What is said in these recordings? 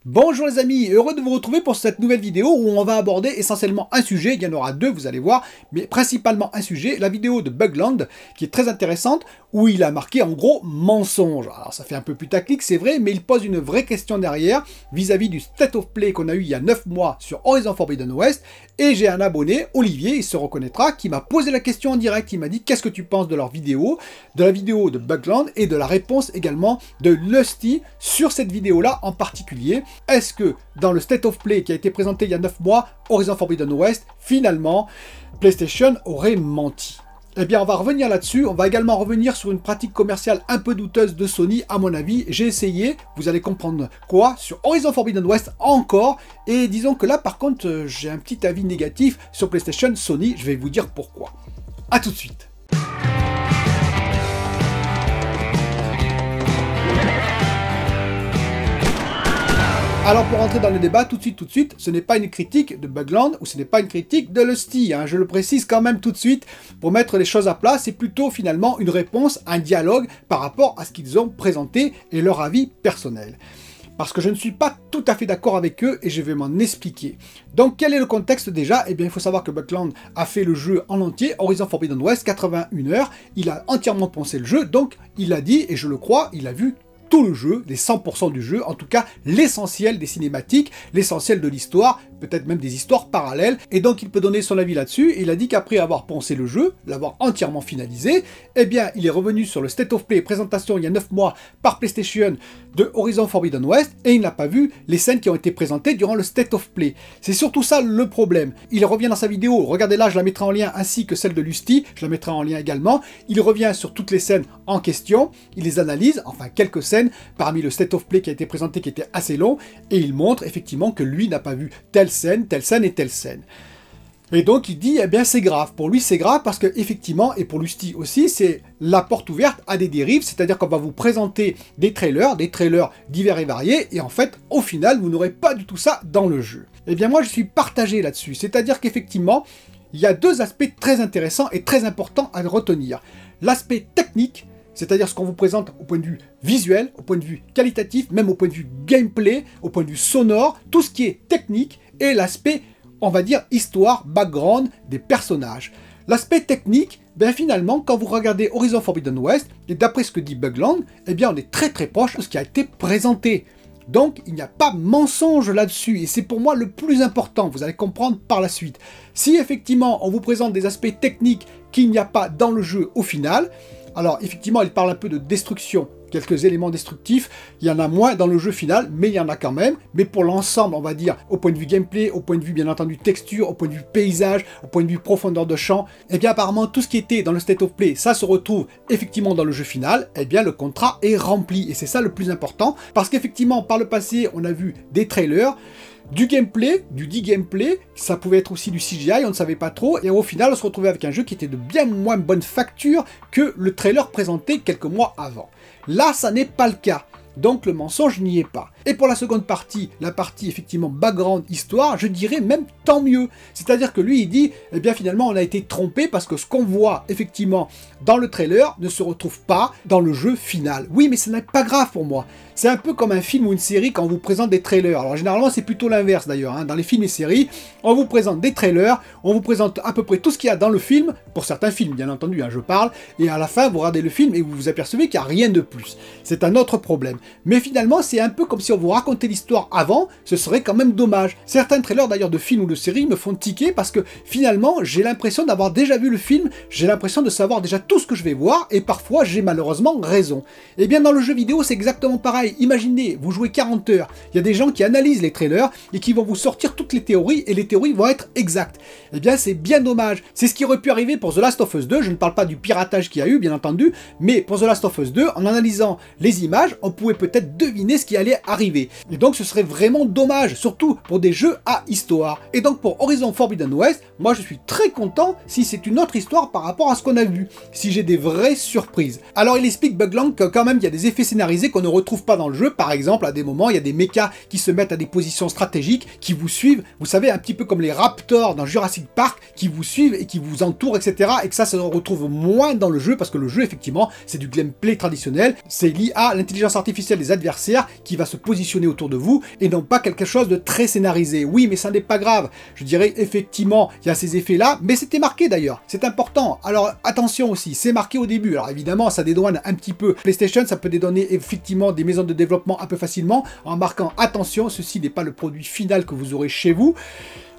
Bonjour les amis, heureux de vous retrouver pour cette nouvelle vidéo où on va aborder essentiellement un sujet, il y en aura deux vous allez voir, mais principalement un sujet, la vidéo de Bugland, qui est très intéressante, où il a marqué en gros mensonge. Alors ça fait un peu putaclic c'est vrai, mais il pose une vraie question derrière, vis-à-vis du State of Play qu'on a eu il y a 9 mois sur Horizon Forbidden West, et j'ai un abonné, Olivier, il se reconnaîtra, qui m'a posé la question en direct, il m'a dit qu'est-ce que tu penses de leur vidéo, de la vidéo de Bugland, et de la réponse également de Lusty sur cette vidéo-là en particulier. Est-ce que dans le State of Play qui a été présenté il y a 9 mois, Horizon Forbidden West, finalement, PlayStation aurait menti? Eh bien, on va revenir là-dessus. On va également revenir sur une pratique commerciale un peu douteuse de Sony, à mon avis. J'ai essayé, vous allez comprendre quoi, sur Horizon Forbidden West encore. Et disons que là, par contre, j'ai un petit avis négatif sur PlayStation Sony. Je vais vous dire pourquoi. A tout de suite. Alors pour rentrer dans le débat, tout de suite, ce n'est pas une critique de Bugland ou ce n'est pas une critique de Lusty, hein, je le précise quand même tout de suite pour mettre les choses à plat, c'est plutôt finalement une réponse, un dialogue par rapport à ce qu'ils ont présenté et leur avis personnel. Parce que je ne suis pas tout à fait d'accord avec eux et je vais m'en expliquer. Donc quel est le contexte déjà? Eh bien il faut savoir que Bugland a fait le jeu en entier, Horizon Forbidden West, 81 heures, il a entièrement pensé le jeu, donc il a dit, et je le crois, il a vu tout le jeu, les 100% du jeu, en tout cas l'essentiel des cinématiques, l'essentiel de l'histoire, peut-être même des histoires parallèles, et donc il peut donner son avis là-dessus. Il a dit qu'après avoir pensé le jeu, l'avoir entièrement finalisé, eh bien il est revenu sur le State of Play présentation il y a 9 mois par PlayStation de Horizon Forbidden West, et il n'a pas vu les scènes qui ont été présentées durant le State of Play. C'est surtout ça le problème. Il revient dans sa vidéo, regardez là, je la mettrai en lien, ainsi que celle de Lusty, je la mettrai en lien également, il revient sur toutes les scènes en question, il les analyse, enfin quelques scènes, parmi le State of Play qui a été présenté qui était assez long, et il montre effectivement que lui n'a pas vu telle scène et telle scène. Et donc il dit, eh bien c'est grave, pour lui c'est grave parce que effectivement, et pour Lusty aussi, c'est la porte ouverte à des dérives, c'est-à-dire qu'on va vous présenter des trailers divers et variés, et en fait, au final, vous n'aurez pas du tout ça dans le jeu. Eh bien moi je suis partagé là-dessus, c'est-à-dire qu'effectivement, il y a deux aspects très intéressants et très importants à retenir. L'aspect technique, c'est-à-dire ce qu'on vous présente au point de vue visuel, au point de vue qualitatif, même au point de vue gameplay, au point de vue sonore, tout ce qui est technique, et l'aspect, on va dire, histoire, background des personnages. L'aspect technique, ben finalement, quand vous regardez Horizon Forbidden West, et d'après ce que dit Bugland, eh bien on est très proche de ce qui a été présenté. Donc il n'y a pas mensonge là-dessus, et c'est pour moi le plus important, vous allez comprendre par la suite. Si effectivement on vous présente des aspects techniques qu'il n'y a pas dans le jeu au final, alors effectivement il parle un peu de destruction, quelques éléments destructifs, il y en a moins dans le jeu final, mais il y en a quand même, mais pour l'ensemble on va dire, au point de vue gameplay, au point de vue bien entendu texture, au point de vue paysage, au point de vue profondeur de champ, et bien apparemment tout ce qui était dans le State of Play, ça se retrouve effectivement dans le jeu final, et bien le contrat est rempli, et c'est ça le plus important, parce qu'effectivement par le passé on a vu des trailers, du gameplay, du dit gameplay, ça pouvait être aussi du CGI, on ne savait pas trop, et au final on se retrouvait avec un jeu qui était de bien moins bonne facture que le trailer présenté quelques mois avant. Là, ça n'est pas le cas, donc le mensonge n'y est pas. Et pour la seconde partie, la partie effectivement background, histoire, je dirais même tant mieux. C'est-à-dire que lui il dit, eh bien finalement on a été trompé parce que ce qu'on voit effectivement dans le trailer ne se retrouve pas dans le jeu final. Oui, mais ce n'est pas grave pour moi. C'est un peu comme un film ou une série quand on vous présente des trailers. Alors généralement c'est plutôt l'inverse d'ailleurs, hein. Dans les films et séries, on vous présente des trailers, on vous présente à peu près tout ce qu'il y a dans le film, pour certains films bien entendu, hein, je parle, et à la fin vous regardez le film et vous vous apercevez qu'il n'y a rien de plus. C'est un autre problème. Mais finalement c'est un peu comme si on vous racontait l'histoire avant, ce serait quand même dommage. Certains trailers d'ailleurs de films ou de séries me font tiquer parce que finalement j'ai l'impression d'avoir déjà vu le film, j'ai l'impression de savoir déjà tout ce que je vais voir, et parfois j'ai malheureusement raison. Et bien dans le jeu vidéo c'est exactement pareil. Imaginez, vous jouez 40 heures, il y a des gens qui analysent les trailers et qui vont vous sortir toutes les théories, et les théories vont être exactes. Et bien c'est bien dommage. C'est ce qui aurait pu arriver pour The Last of Us 2, je ne parle pas du piratage qu'il y a eu bien entendu, mais pour The Last of Us 2, en analysant les images, on pouvait peut-être deviner ce qui allait arriver. Et donc ce serait vraiment dommage, surtout pour des jeux à histoire. Et donc pour Horizon Forbidden West, moi je suis très content si c'est une autre histoire par rapport à ce qu'on a vu, si j'ai des vraies surprises. Alors il explique Bugland que quand même il y a des effets scénarisés qu'on ne retrouve pas dans le jeu, par exemple à des moments il y a des mechas qui se mettent à des positions stratégiques, qui vous suivent, vous savez un petit peu comme les raptors dans Jurassic Park, qui vous suivent et qui vous entourent etc. Et que ça se retrouve moins dans le jeu parce que le jeu effectivement c'est du gameplay traditionnel, c'est l'IA, l'intelligence artificielle des adversaires qui va se positionné autour de vous et non pas quelque chose de très scénarisé. Oui, mais ça n'est pas grave. Je dirais effectivement, il y a ces effets-là, mais c'était marqué d'ailleurs. C'est important. Alors attention aussi, c'est marqué au début. Alors évidemment, ça dédouane un petit peu. PlayStation, ça peut dédouaner effectivement des maisons de développement un peu facilement en marquant attention, ceci n'est pas le produit final que vous aurez chez vous.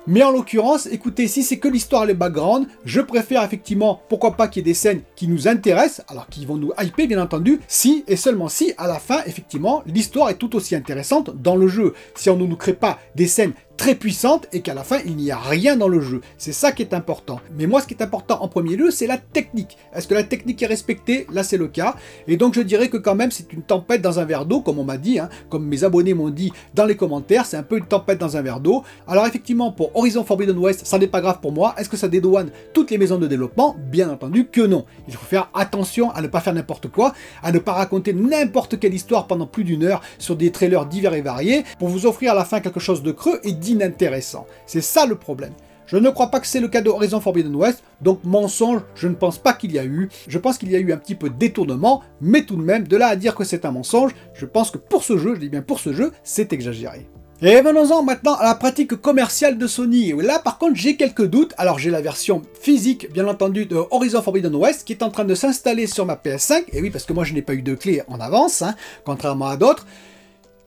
Mais en l'occurrence, écoutez, si c'est que l'histoire et le background, je préfère effectivement, pourquoi pas qu'il y ait des scènes qui nous intéressent, alors qui vont nous hyper bien entendu, si et seulement si, à la fin, effectivement, l'histoire est tout aussi intéressante dans le jeu. Si on ne nous crée pas des scènes très puissante et qu'à la fin il n'y a rien dans le jeu. C'est ça qui est important. Mais moi ce qui est important en premier lieu c'est la technique. Est-ce que la technique est respectée? Là c'est le cas. Et donc je dirais que quand même c'est une tempête dans un verre d'eau comme on m'a dit, hein, comme mes abonnés m'ont dit dans les commentaires, c'est un peu une tempête dans un verre d'eau. Alors effectivement pour Horizon Forbidden West ça n'est pas grave pour moi. Est-ce que ça dédouane toutes les maisons de développement? Bien entendu que non. Il faut faire attention à ne pas faire n'importe quoi, à ne pas raconter n'importe quelle histoire pendant plus d'une heure sur des trailers divers et variés pour vous offrir à la fin quelque chose de creux et inintéressant. C'est ça le problème. Je ne crois pas que c'est le cas de Horizon Forbidden West, donc mensonge, je ne pense pas qu'il y a eu. Je pense qu'il y a eu un petit peu de détournement, mais tout de même, de là à dire que c'est un mensonge, je pense que pour ce jeu, je dis bien pour ce jeu, c'est exagéré. Et venons-en maintenant à la pratique commerciale de Sony. Là par contre j'ai quelques doutes. Alors j'ai la version physique bien entendu de Horizon Forbidden West qui est en train de s'installer sur ma PS5. Et oui parce que moi je n'ai pas eu de clé en avance, hein, contrairement à d'autres.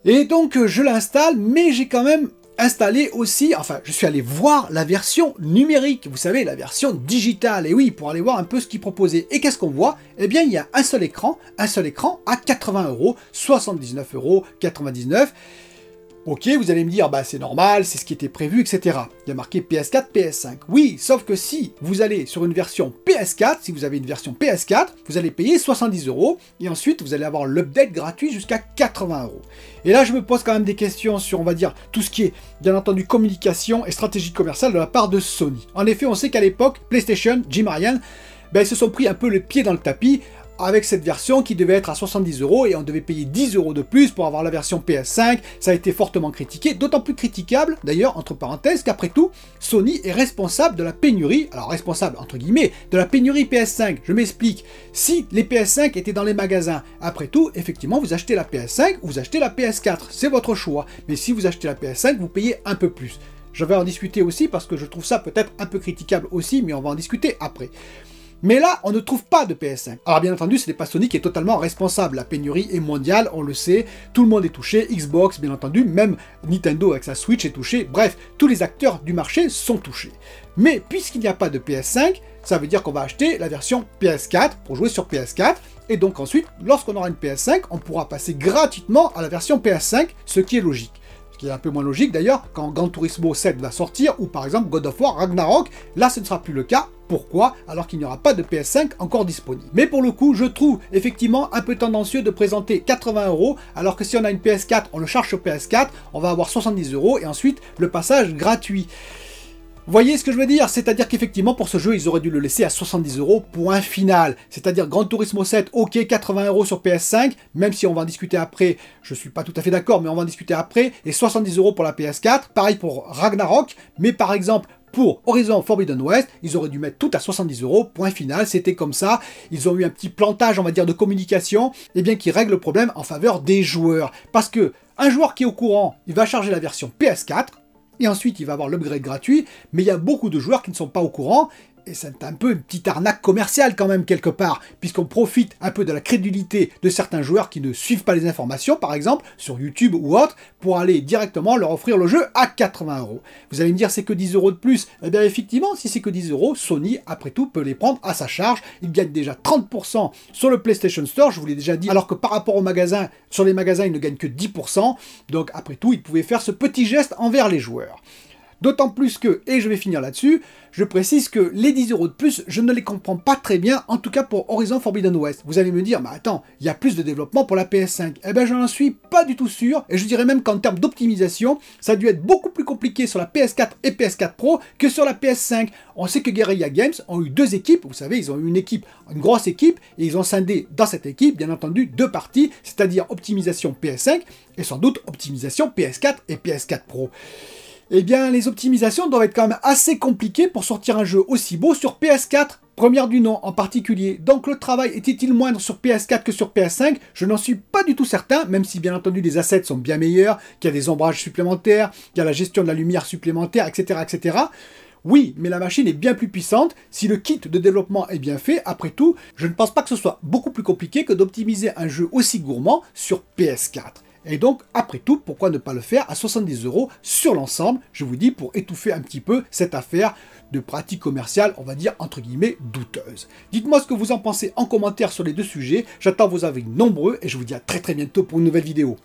Et donc je l'installe, mais j'ai quand même installé aussi, enfin je suis allé voir la version numérique, vous savez, la version digitale, et oui, pour aller voir un peu ce qu'ils proposaient. Et qu'est-ce qu'on voit? Eh bien il y a un seul écran à 80 €, 79,99 €. Ok, vous allez me dire, bah c'est normal, c'est ce qui était prévu, etc. Il y a marqué PS4, PS5. Oui, sauf que si vous allez sur une version PS4, si vous avez une version PS4, vous allez payer 70 € et ensuite vous allez avoir l'update gratuit jusqu'à 80 €. Et là, je me pose quand même des questions sur, on va dire, tout ce qui est, bien entendu, communication et stratégie commerciale de la part de Sony. En effet, on sait qu'à l'époque, PlayStation, Jim Ryan, ben, ils se sont pris un peu le pied dans le tapis avec cette version qui devait être à 70 € et on devait payer 10 € de plus pour avoir la version PS5. Ça a été fortement critiqué, d'autant plus critiquable, d'ailleurs, entre parenthèses, qu'après tout, Sony est responsable de la pénurie, alors responsable, entre guillemets, de la pénurie PS5. Je m'explique. Si les PS5 étaient dans les magasins, après tout, effectivement, vous achetez la PS5 ou vous achetez la PS4. C'est votre choix. Mais si vous achetez la PS5, vous payez un peu plus. Je vais en discuter aussi parce que je trouve ça peut-être un peu critiquable aussi, mais on va en discuter après. Mais là, on ne trouve pas de PS5. Alors bien entendu, ce n'est pas Sony qui est totalement responsable. La pénurie est mondiale, on le sait, tout le monde est touché, Xbox bien entendu, même Nintendo avec sa Switch est touché, bref, tous les acteurs du marché sont touchés. Mais puisqu'il n'y a pas de PS5, ça veut dire qu'on va acheter la version PS4 pour jouer sur PS4, et donc ensuite, lorsqu'on aura une PS5, on pourra passer gratuitement à la version PS5, ce qui est logique. Ce qui est un peu moins logique d'ailleurs quand Gran Turismo 7 va sortir, ou par exemple God of War Ragnarok, là ce ne sera plus le cas. Pourquoi? Alors qu'il n'y aura pas de PS5 encore disponible. Mais pour le coup, je trouve effectivement un peu tendancieux de présenter 80 €, alors que si on a une PS4, on le charge sur PS4, on va avoir 70 € et ensuite le passage gratuit. Vous voyez ce que je veux dire? C'est-à-dire qu'effectivement, pour ce jeu, ils auraient dû le laisser à 70 €, point final. C'est-à-dire Gran Turismo 7, ok, 80 € sur PS5, même si on va en discuter après, je suis pas tout à fait d'accord, mais on va en discuter après, et 70 € pour la PS4, pareil pour Ragnarok, mais par exemple, pour Horizon Forbidden West, ils auraient dû mettre tout à 70 €, point final, c'était comme ça. Ils ont eu un petit plantage, on va dire, de communication, et bien qui règle le problème en faveur des joueurs. Parce que un joueur qui est au courant, il va charger la version PS4, et ensuite il va avoir l'upgrade gratuit, mais il y a beaucoup de joueurs qui ne sont pas au courant, et c'est un peu une petite arnaque commerciale quand même quelque part, puisqu'on profite un peu de la crédulité de certains joueurs qui ne suivent pas les informations, par exemple, sur YouTube ou autre, pour aller directement leur offrir le jeu à 80 €. Vous allez me dire c'est que 10 € de plus. Eh bien effectivement, si c'est que 10 €, Sony, après tout, peut les prendre à sa charge. Il gagne déjà 30% sur le PlayStation Store, je vous l'ai déjà dit, alors que par rapport au magasin, sur les magasins, il ne gagne que 10%. Donc après tout, il pouvait faire ce petit geste envers les joueurs. D'autant plus que, et je vais finir là-dessus, je précise que les 10 € de plus, je ne les comprends pas très bien, en tout cas pour Horizon Forbidden West. Vous allez me dire, mais attends, il y a plus de développement pour la PS5. Eh bien, je n'en suis pas du tout sûr, et je dirais même qu'en termes d'optimisation, ça a dû être beaucoup plus compliqué sur la PS4 et PS4 Pro que sur la PS5. On sait que Guerrilla Games ont eu deux équipes, vous savez, ils ont eu une équipe, une grosse équipe, et ils ont scindé dans cette équipe, bien entendu, deux parties, c'est-à-dire optimisation PS5, et sans doute optimisation PS4 et PS4 Pro. Eh bien, les optimisations doivent être quand même assez compliquées pour sortir un jeu aussi beau sur PS4, première du nom en particulier. Donc le travail était-il moindre sur PS4 que sur PS5? Je n'en suis pas du tout certain, même si bien entendu les assets sont bien meilleurs, qu'il y a des ombrages supplémentaires, qu'il y a la gestion de la lumière supplémentaire, etc. etc. Oui, mais la machine est bien plus puissante. Si le kit de développement est bien fait, après tout, je ne pense pas que ce soit beaucoup plus compliqué que d'optimiser un jeu aussi gourmand sur PS4. Et donc, après tout, pourquoi ne pas le faire à 70 € sur l'ensemble, je vous dis, pour étouffer un petit peu cette affaire de pratique commerciale, on va dire, entre guillemets, douteuse. Dites-moi ce que vous en pensez en commentaire sur les deux sujets. J'attends vos avis nombreux et je vous dis à très bientôt pour une nouvelle vidéo.